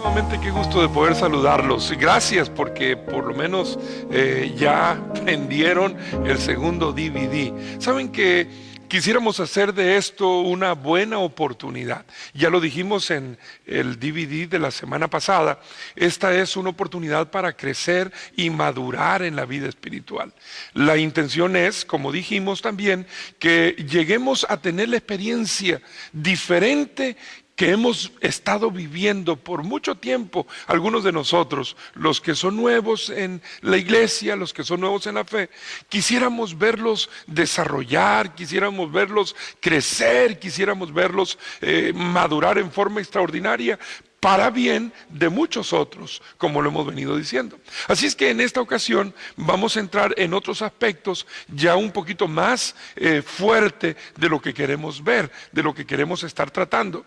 Nuevamente, qué gusto de poder saludarlos. Gracias porque por lo menos ya prendieron el segundo DVD. Saben que quisiéramos hacer de esto una buena oportunidad. Ya lo dijimos en el DVD de la semana pasada. Esta es una oportunidad para crecer y madurar en la vida espiritual. La intención es, como dijimos también, que lleguemos a tener la experiencia diferente que hemos estado viviendo por mucho tiempo, algunos de nosotros, los que son nuevos en la iglesia, los que son nuevos en la fe, quisiéramos verlos desarrollar, quisiéramos verlos crecer, quisiéramos verlos madurar en forma extraordinaria, para bien de muchos otros, como lo hemos venido diciendo. Así es que en esta ocasión vamos a entrar en otros aspectos ya un poquito más fuerte de lo que queremos ver, de lo que queremos estar tratando.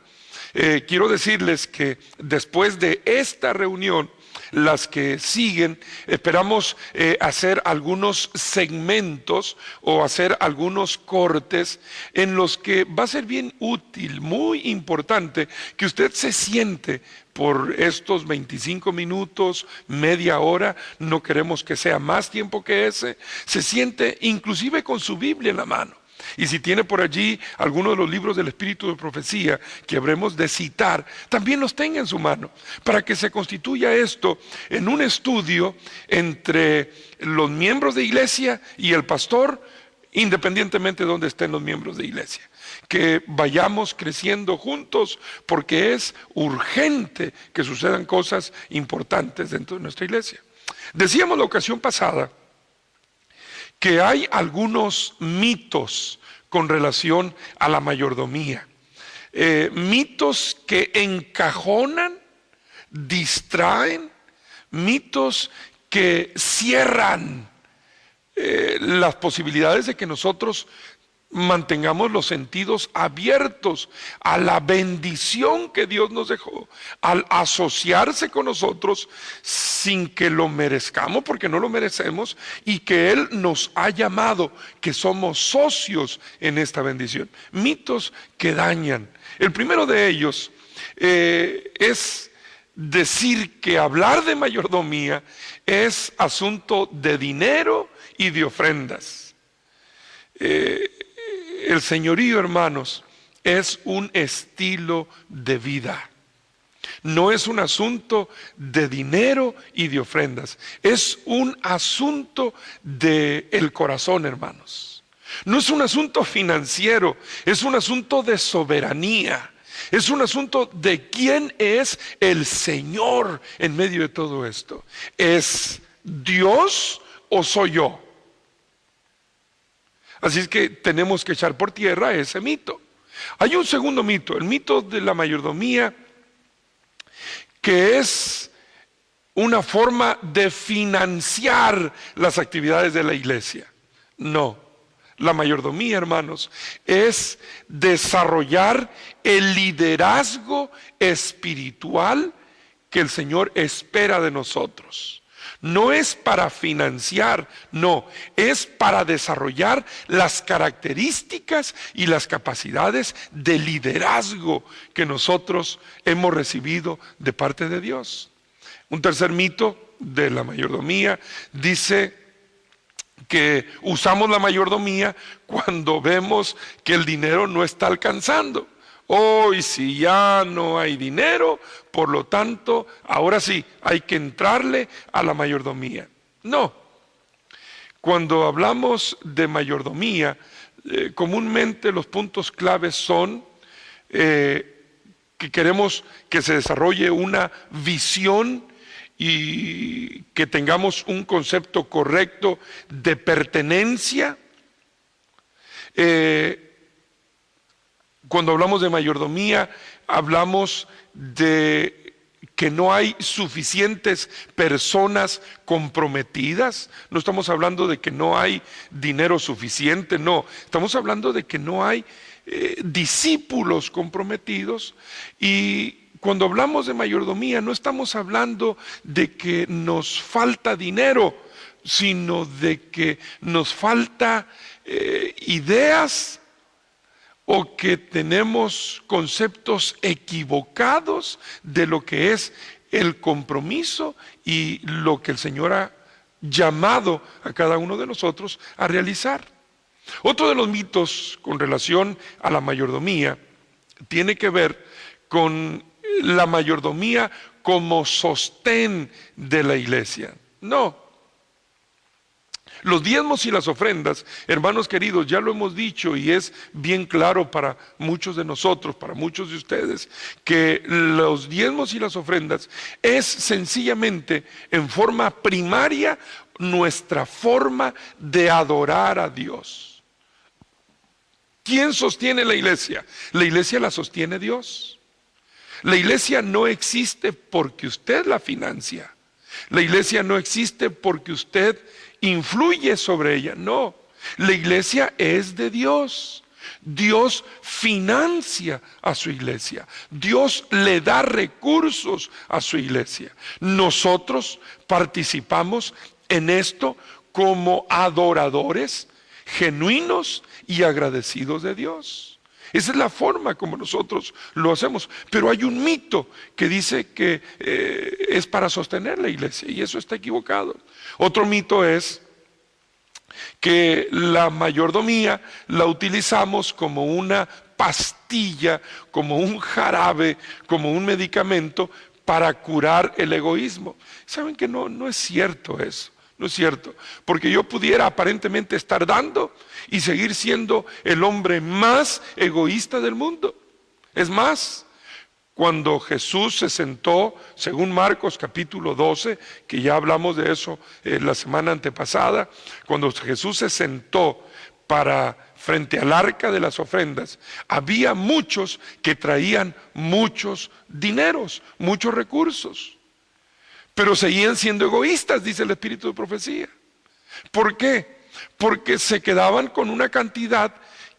Quiero decirles que después de esta reunión, las que siguen, esperamos hacer algunos segmentos o hacer algunos cortes en los que va a ser bien útil, muy importante, que usted se siente por estos 25 minutos, media hora, no queremos que sea más tiempo que ese, se siente inclusive con su Biblia en la mano. Y si tiene por allí alguno de los libros del Espíritu de Profecía que habremos de citar, también los tenga en su mano, para que se constituya esto en un estudio entre los miembros de iglesia y el pastor, independientemente de donde estén los miembros de iglesia. Que vayamos creciendo juntos, porque es urgente que sucedan cosas importantes dentro de nuestra iglesia. Decíamos la ocasión pasada que hay algunos mitos con relación a la mayordomía. Mitos que encajonan, distraen, mitos que cierran las posibilidades de que nosotros mantengamos los sentidos abiertos a la bendición que Dios nos dejó al asociarse con nosotros sin que lo merezcamos, porque no lo merecemos, y que Él nos ha llamado, que somos socios en esta bendición. Mitos que dañan. El primero de ellos es decir que hablar de mayordomía es asunto de dinero y de ofrendas. El señorío, hermanos, es un estilo de vida. No es un asunto de dinero y de ofrendas. Es un asunto del corazón, hermanos. No es un asunto financiero, es un asunto de soberanía. Es un asunto de quién es el Señor en medio de todo esto. ¿Es Dios o soy yo? Así es que tenemos que echar por tierra ese mito. Hay un segundo mito, el mito de la mayordomía, que es una forma de financiar las actividades de la iglesia. No, la mayordomía, hermanos, es desarrollar el liderazgo espiritual que el Señor espera de nosotros. No es para financiar, no, es para desarrollar las características y las capacidades de liderazgo que nosotros hemos recibido de parte de Dios. Un tercer mito de la mayordomía dice que usamos la mayordomía cuando vemos que el dinero no está alcanzando. Hoy si ya no hay dinero, por lo tanto, ahora sí, hay que entrarle a la mayordomía. No, cuando hablamos de mayordomía, comúnmente los puntos claves son que queremos que se desarrolle una visión y que tengamos un concepto correcto de pertenencia. Cuando hablamos de mayordomía, hablamos de que no hay suficientes personas comprometidas. No estamos hablando de que no hay dinero suficiente, no. Estamos hablando de que no hay discípulos comprometidos. Y cuando hablamos de mayordomía, no estamos hablando de que nos falta dinero, sino de que nos falta ideas o que tenemos conceptos equivocados de lo que es el compromiso y lo que el Señor ha llamado a cada uno de nosotros a realizar. Otro de los mitos con relación a la mayordomía tiene que ver con la mayordomía como sostén de la iglesia. No. Los diezmos y las ofrendas, hermanos queridos, ya lo hemos dicho y es bien claro para muchos de nosotros, para muchos de ustedes, que los diezmos y las ofrendas es sencillamente en forma primaria nuestra forma de adorar a Dios. ¿Quién sostiene la iglesia? La iglesia la sostiene Dios. La iglesia no existe porque usted la financia. La iglesia no existe porque usted influye sobre ella. No, la iglesia es de Dios. Dios financia a su iglesia. Dios le da recursos a su iglesia. Nosotros participamos en esto como adoradores genuinos y agradecidos de Dios. Esa es la forma como nosotros lo hacemos. Pero hay un mito que dice que es para sostener la iglesia, y eso está equivocado. Otro mito es que la mayordomía la utilizamos como una pastilla, como un jarabe, como un medicamento para curar el egoísmo. ¿Saben que no es cierto eso? No es cierto, porque yo pudiera aparentemente estar dando y seguir siendo el hombre más egoísta del mundo. Es más, cuando Jesús se sentó, según Marcos capítulo 12, que ya hablamos de eso la semana antepasada, cuando Jesús se sentó frente al arca de las ofrendas, había muchos que traían muchos dineros, muchos recursos. Pero seguían siendo egoístas, dice el Espíritu de Profecía. ¿Por qué? Porque se quedaban con una cantidad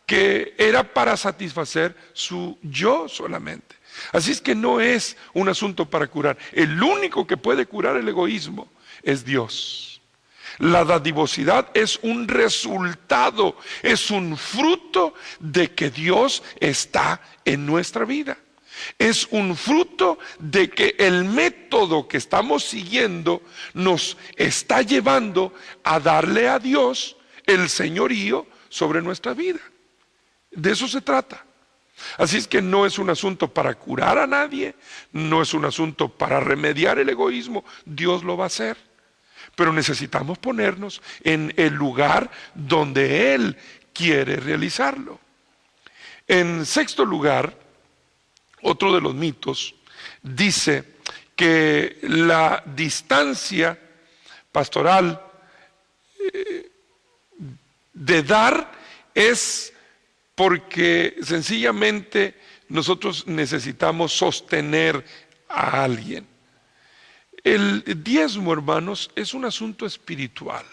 que era para satisfacer su yo solamente. Así es que no es un asunto para curar. El único que puede curar el egoísmo es Dios. La dadivosidad es un resultado, es un fruto de que Dios está en nuestra vida. Es un fruto de que el método que estamos siguiendo nos está llevando a darle a Dios el señorío sobre nuestra vida. De eso se trata. Así es que no es un asunto para curar a nadie, no es un asunto para remediar el egoísmo. Dios lo va a hacer. Pero necesitamos ponernos en el lugar donde Él quiere realizarlo. En sexto lugar, otro de los mitos dice que la distancia pastoral de dar es porque sencillamente nosotros necesitamos sostener a alguien. El diezmo, hermanos, es un asunto espiritual.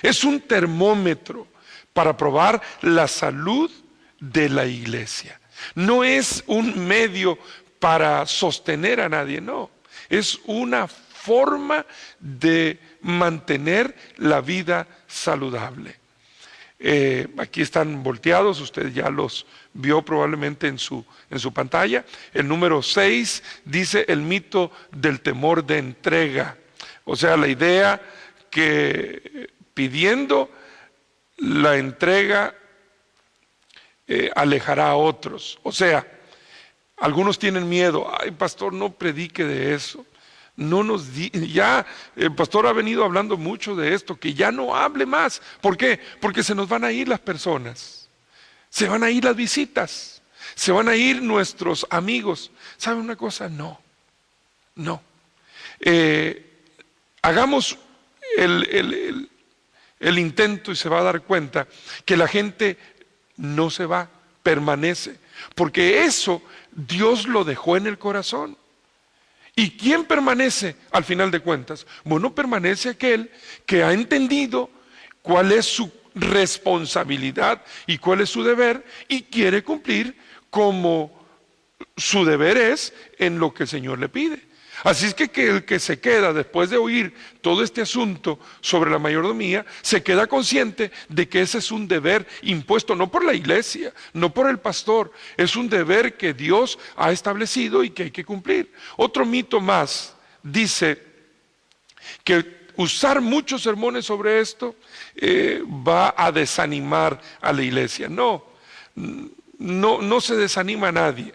Es un termómetro para probar la salud de la iglesia. No es un medio para sostener a nadie, no. Es una forma de mantener la vida saludable. Aquí están volteados, usted ya los vio probablemente en su pantalla. El número 6 dice el mito del temor de entrega. O sea, la idea que pidiendo la entrega alejará a otros. O sea, algunos tienen miedo. Ay, pastor, no predique de eso. Ya el pastor ha venido hablando mucho de esto, que ya no hable más. ¿Por qué? Porque se nos van a ir las personas, se van a ir las visitas, se van a ir nuestros amigos. ¿Sabe una cosa? No. Hagamos el intento y se va a dar cuenta que la gente no se va, permanece, porque eso Dios lo dejó en el corazón. ¿Y quién permanece al final de cuentas? Bueno, permanece aquel que ha entendido cuál es su responsabilidad y cuál es su deber y quiere cumplir como su deber es en lo que el Señor le pide. Así es que el que se queda después de oír todo este asunto sobre la mayordomía, se queda consciente de que ese es un deber impuesto no por la iglesia, no por el pastor, es un deber que Dios ha establecido y que hay que cumplir. Otro mito más dice que usar muchos sermones sobre esto va a desanimar a la iglesia. No se desanima a nadie.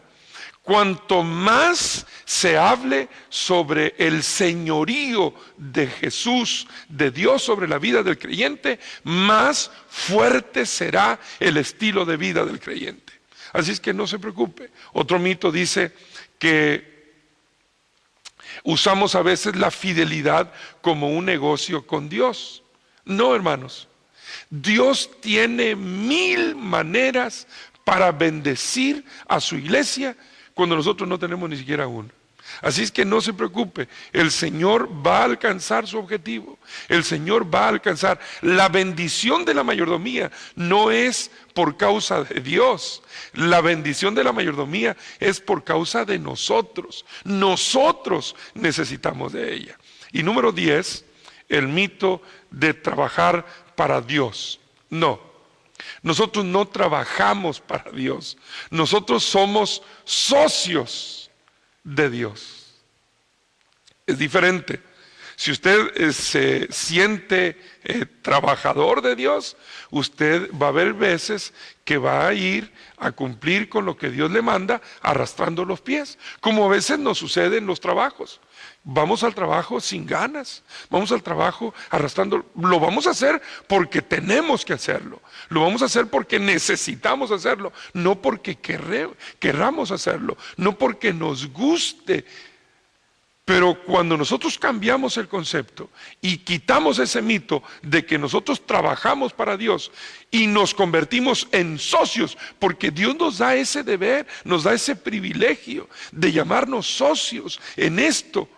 Cuanto más se hable sobre el señorío de Jesús, de Dios sobre la vida del creyente, más fuerte será el estilo de vida del creyente. Así es que no se preocupe. Otro mito dice que usamos a veces la fidelidad como un negocio con Dios. No, hermanos. Dios tiene 1000 maneras para bendecir a su iglesia cuando nosotros no tenemos ni siquiera una. Así es que no se preocupe, el Señor va a alcanzar su objetivo, el Señor va a alcanzar. La bendición de la mayordomía no es por causa de Dios, la bendición de la mayordomía es por causa de nosotros. Nosotros necesitamos de ella. Y número 10, el mito de trabajar para Dios. No. Nosotros no trabajamos para Dios, nosotros somos socios de Dios. Es diferente. Si usted se siente trabajador de Dios, usted va a haber veces que va a ir a cumplir con lo que Dios le manda arrastrando los pies, como a veces nos sucede en los trabajos. Vamos al trabajo sin ganas, vamos al trabajo arrastrando, lo vamos a hacer porque tenemos que hacerlo, lo vamos a hacer porque necesitamos hacerlo, no porque querramos hacerlo, no porque nos guste. Pero cuando nosotros cambiamos el concepto y quitamos ese mito de que nosotros trabajamos para Dios y nos convertimos en socios, porque Dios nos da ese deber, nos da ese privilegio de llamarnos socios en esto,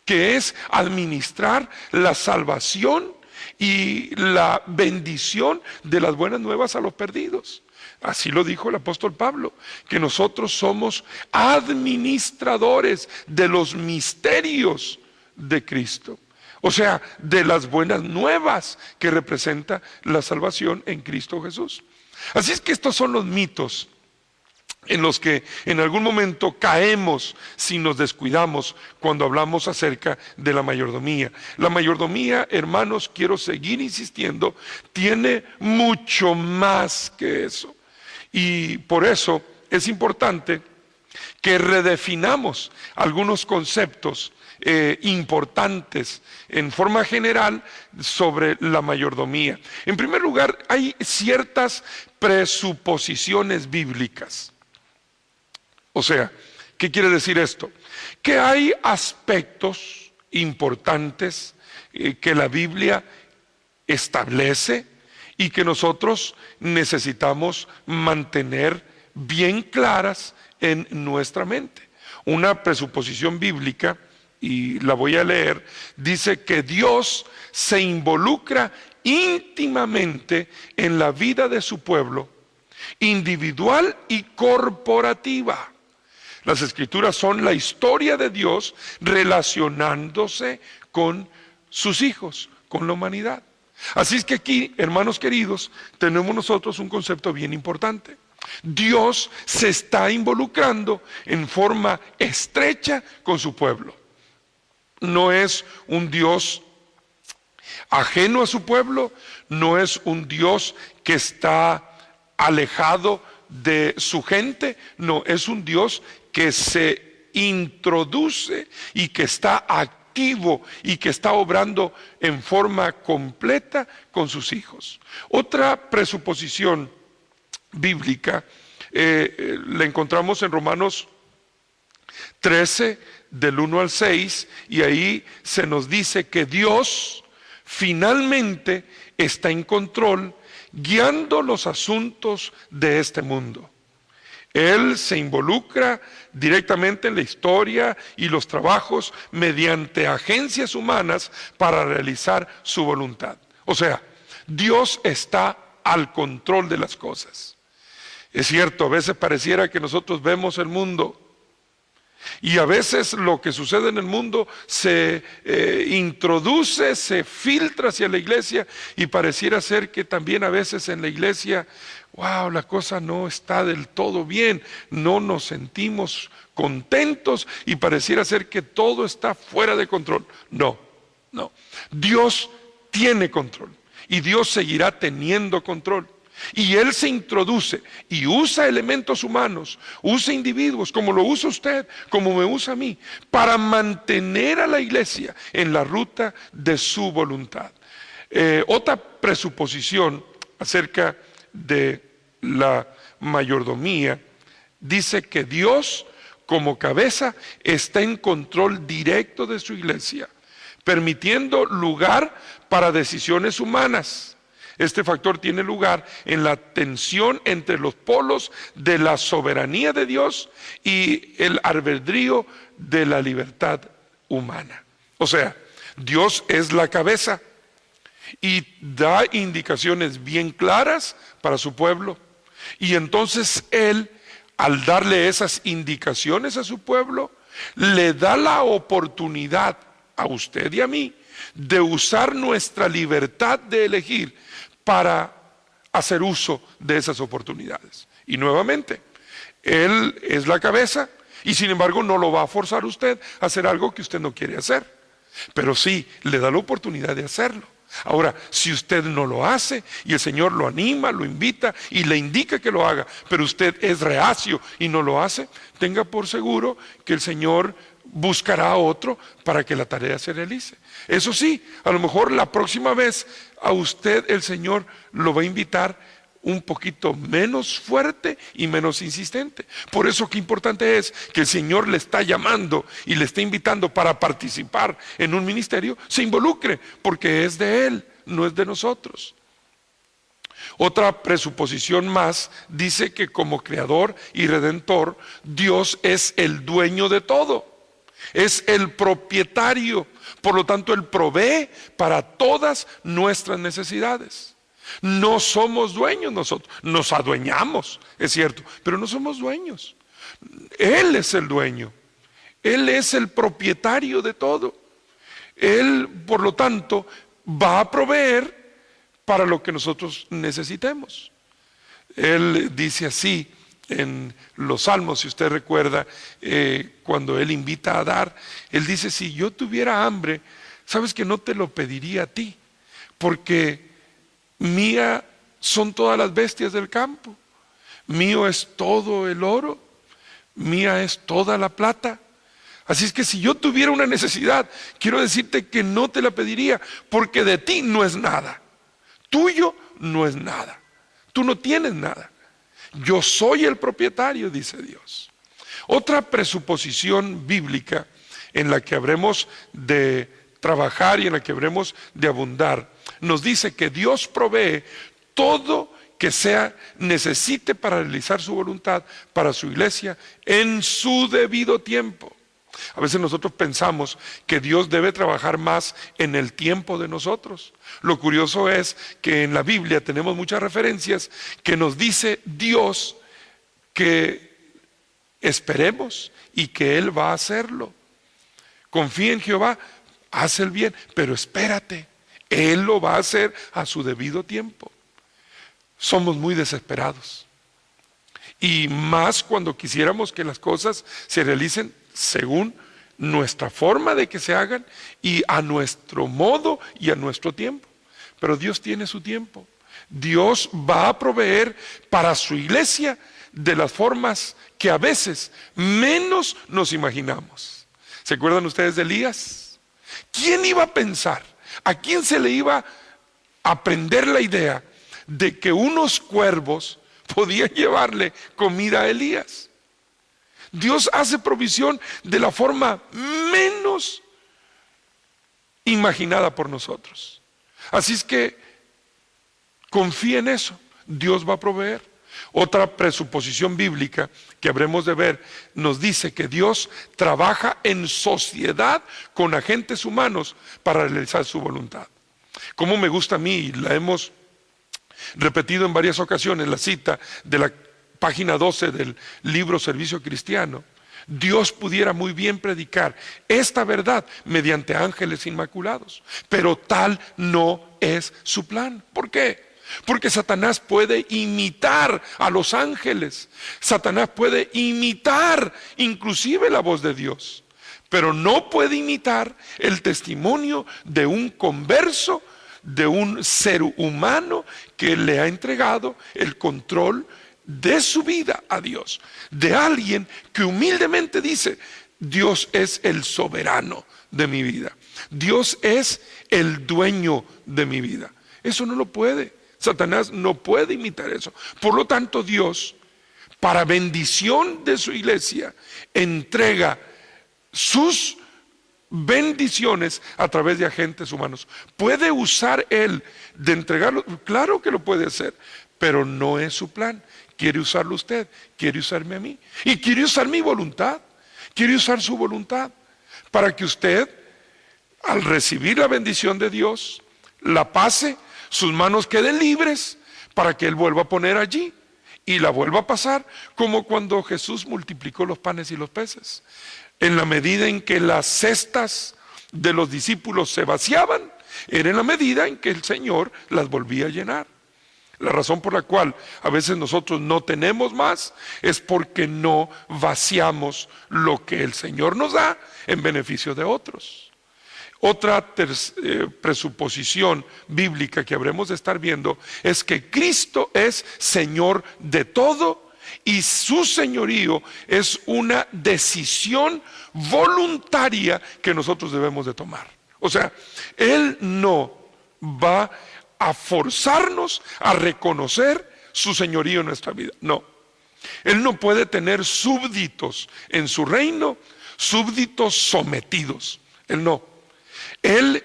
que es administrar la salvación y la bendición de las buenas nuevas a los perdidos. Así lo dijo el apóstol Pablo, que nosotros somos administradores de los misterios de Cristo. O sea, de las buenas nuevas que representa la salvación en Cristo Jesús. Así es que estos son los mitos en los que en algún momento caemos si nos descuidamos cuando hablamos acerca de la mayordomía. La mayordomía, hermanos, quiero seguir insistiendo, tiene mucho más que eso. Y por eso es importante que redefinamos algunos conceptos importantes en forma general sobre la mayordomía. En primer lugar, hay ciertas presuposiciones bíblicas. O sea, ¿qué quiere decir esto? Que hay aspectos importantes que la Biblia establece y que nosotros necesitamos mantener bien claras en nuestra mente. Una presuposición bíblica, y la voy a leer, dice que Dios se involucra íntimamente en la vida de su pueblo, individual y corporativa. Las Escrituras son la historia de Dios relacionándose con sus hijos, con la humanidad. Así es que aquí, hermanos queridos, tenemos nosotros un concepto bien importante. Dios se está involucrando en forma estrecha con su pueblo. No es un Dios ajeno a su pueblo, no es un Dios que está alejado de su gente, no, es un Dios que se introduce y que está activo y que está obrando en forma completa con sus hijos. Otra presuposición bíblica la encontramos en Romanos 13, del 1 al 6, y ahí se nos dice que Dios finalmente está en control, guiando los asuntos de este mundo. Él se involucra directamente en la historia y los trabajos mediante agencias humanas para realizar su voluntad. O sea, Dios está al control de las cosas. Es cierto, a veces pareciera que nosotros vemos el mundo Y a veces lo que sucede en el mundo se introduce, se filtra hacia la iglesia, y pareciera ser que también a veces en la iglesia, wow, la cosa no está del todo bien, no nos sentimos contentos y pareciera ser que todo está fuera de control. No, no. Dios tiene control y Dios seguirá teniendo control. Y Él se introduce y usa elementos humanos, usa individuos como lo usa usted, como me usa a mí, para mantener a la iglesia en la ruta de su voluntad. Otra presuposición acerca de la mayordomía dice que Dios como cabeza está en control directo de su iglesia, permitiendo lugar para decisiones humanas. Este factor tiene lugar en la tensión entre los polos de la soberanía de Dios y el albedrío de la libertad humana. O sea, Dios es la cabeza y da indicaciones bien claras para su pueblo. Y entonces Él, al darle esas indicaciones a su pueblo, le da la oportunidad a usted y a mí de usar nuestra libertad de elegir para hacer uso de esas oportunidades. Y nuevamente, Él es la cabeza y sin embargo no lo va a forzar usted a hacer algo que usted no quiere hacer, pero sí le da la oportunidad de hacerlo. Ahora, si usted no lo hace y el Señor lo anima, lo invita y le indica que lo haga, pero usted es reacio y no lo hace, tenga por seguro que el Señor buscará a otro para que la tarea se realice. Eso sí, a lo mejor la próxima vez a usted el Señor lo va a invitar un poquito menos fuerte y menos insistente. Por eso qué importante es que el Señor le está llamando y le está invitando para participar en un ministerio, se involucre, porque es de Él, no es de nosotros. Otra presuposición más dice que como creador y redentor, Dios es el dueño de todo. Es el propietario, por lo tanto Él provee para todas nuestras necesidades. No somos dueños nosotros, nos adueñamos, es cierto, pero no somos dueños. Él es el dueño, Él es el propietario de todo. Él, por lo tanto, va a proveer para lo que nosotros necesitemos. Él dice así en los Salmos, si usted recuerda, cuando Él invita a dar, Él dice, si yo tuviera hambre, sabes que no te lo pediría a ti, porque mía son todas las bestias del campo, mío es todo el oro, mía es toda la plata. Así es que si yo tuviera una necesidad, quiero decirte que no te la pediría, porque de ti no es nada, tuyo no es nada, tú no tienes nada. Yo soy el propietario, dice Dios. Otra presuposición bíblica en la que habremos de trabajar y en la que habremos de abundar, nos dice que Dios provee todo que necesite para realizar su voluntad para su iglesia en su debido tiempo. A veces nosotros pensamos que Dios debe trabajar más en el tiempo de nosotros. Lo curioso es que en la Biblia tenemos muchas referencias que nos dice Dios que esperemos y que Él va a hacerlo. Confía en Jehová, haz el bien, pero espérate, Él lo va a hacer a su debido tiempo. Somos muy desesperados. Y más cuando quisiéramos que las cosas se realicen según nuestra forma de que se hagan y a nuestro modo y a nuestro tiempo. Pero Dios tiene su tiempo. Dios va a proveer para su iglesia de las formas que a veces menos nos imaginamos. ¿Se acuerdan ustedes de Elías? ¿Quién iba a pensar? ¿A quién se le iba a prender la idea de que unos cuervos podían llevarle comida a Elías? Dios hace provisión de la forma menos imaginada por nosotros. Así es que confía en eso, Dios va a proveer. Otra presuposición bíblica que habremos de ver nos dice que Dios trabaja en sociedad con agentes humanos para realizar su voluntad. Como me gusta a mí, la hemos repetido en varias ocasiones, la cita de la página 12 del libro Servicio Cristiano, Dios pudiera muy bien predicar esta verdad mediante ángeles inmaculados, pero tal no es su plan. ¿Por qué? Porque Satanás puede imitar a los ángeles. Satanás puede imitar inclusive la voz de Dios, pero no puede imitar el testimonio de un converso, de un ser humano que le ha entregado el control de su vida a Dios, de alguien que humildemente dice: Dios es el soberano de mi vida, Dios es el dueño de mi vida. Eso no lo puede, Satanás no puede imitar eso. Por lo tanto, Dios, para bendición de su iglesia, entrega sus bendiciones a través de agentes humanos. ¿Puede usar Él de entregarlo? Claro que lo puede hacer, pero no es su plan. Quiere usarlo usted, quiere usarme a mí, y quiere usar mi voluntad, quiere usar su voluntad, para que usted, al recibir la bendición de Dios, la pase, sus manos queden libres, para que Él vuelva a poner allí, y la vuelva a pasar, como cuando Jesús multiplicó los panes y los peces. En la medida en que las cestas de los discípulos se vaciaban, era en la medida en que el Señor las volvía a llenar. La razón por la cual a veces nosotros no tenemos más es porque no vaciamos lo que el Señor nos da en beneficio de otros. Otra presuposición bíblica que habremos de estar viendo es que Cristo es Señor de todo y su señorío es una decisión voluntaria que nosotros debemos de tomar. O sea, Él no va a forzarnos a reconocer su señorío en nuestra vida. No, Él no puede tener súbditos en su reino, súbditos sometidos. Él no. Él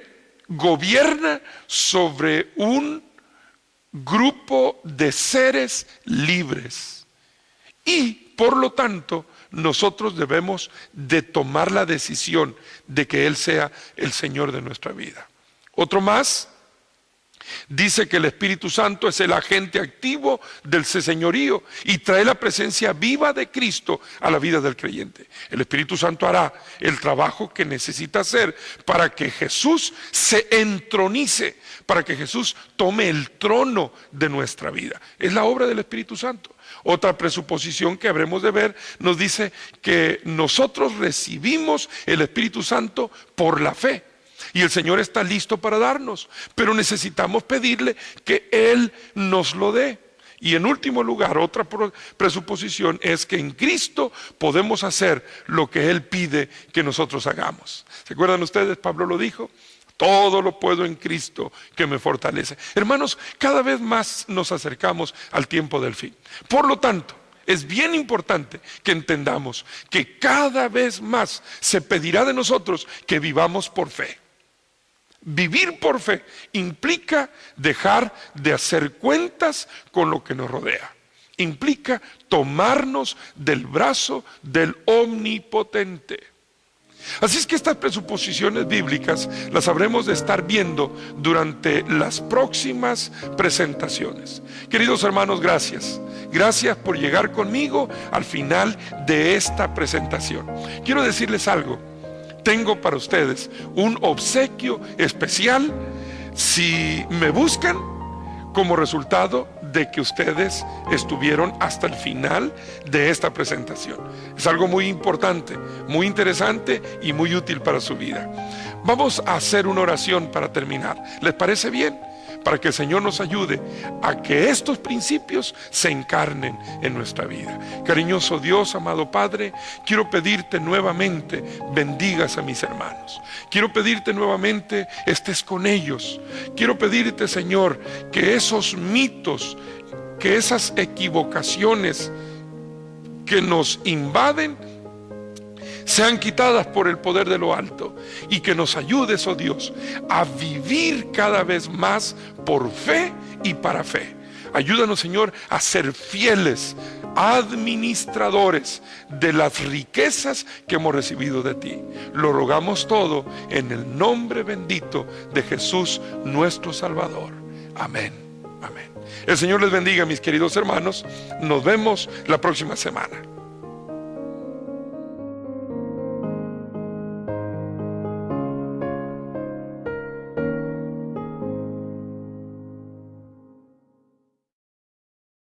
gobierna sobre un grupo de seres libres y por lo tanto nosotros debemos de tomar la decisión de que Él sea el Señor de nuestra vida. Otro más dice que el Espíritu Santo es el agente activo del señorío y trae la presencia viva de Cristo a la vida del creyente. El Espíritu Santo hará el trabajo que necesita hacer para que Jesús se entronice, para que Jesús tome el trono de nuestra vida. Es la obra del Espíritu Santo. Otra presuposición que habremos de ver nos dice que nosotros recibimos el Espíritu Santo por la fe. Y el Señor está listo para darnos, pero necesitamos pedirle que Él nos lo dé. Y en último lugar, otra presuposición es que en Cristo podemos hacer lo que Él pide que nosotros hagamos. ¿Se acuerdan ustedes? Pablo lo dijo: todo lo puedo en Cristo que me fortalece. Hermanos, cada vez más nos acercamos al tiempo del fin. Por lo tanto, es bien importante que entendamos que cada vez más se pedirá de nosotros que vivamos por fe. Vivir por fe implica dejar de hacer cuentas con lo que nos rodea. Implica tomarnos del brazo del Omnipotente. Así es que estas presuposiciones bíblicas las habremos de estar viendo durante las próximas presentaciones. Queridos hermanos, gracias. Gracias por llegar conmigo al final de esta presentación. Quiero decirles algo. Tengo para ustedes un obsequio especial si me buscan como resultado de que ustedes estuvieron hasta el final de esta presentación. Es algo muy importante, muy interesante y muy útil para su vida. Vamos a hacer una oración para terminar. ¿Les parece bien? Para que el Señor nos ayude a que estos principios se encarnen en nuestra vida. Cariñoso Dios, amado Padre, quiero pedirte nuevamente bendigas a mis hermanos. Quiero pedirte nuevamente estés con ellos. Quiero pedirte, Señor, que esos mitos, que esas equivocaciones que nos invaden sean quitadas por el poder de lo alto y que nos ayudes, oh Dios, a vivir cada vez más por fe y para fe. Ayúdanos, Señor, a ser fieles administradores de las riquezas que hemos recibido de ti. Lo rogamos todo en el nombre bendito de Jesús, nuestro Salvador. Amén. Amén. El Señor les bendiga, mis queridos hermanos. Nos vemos la próxima semana.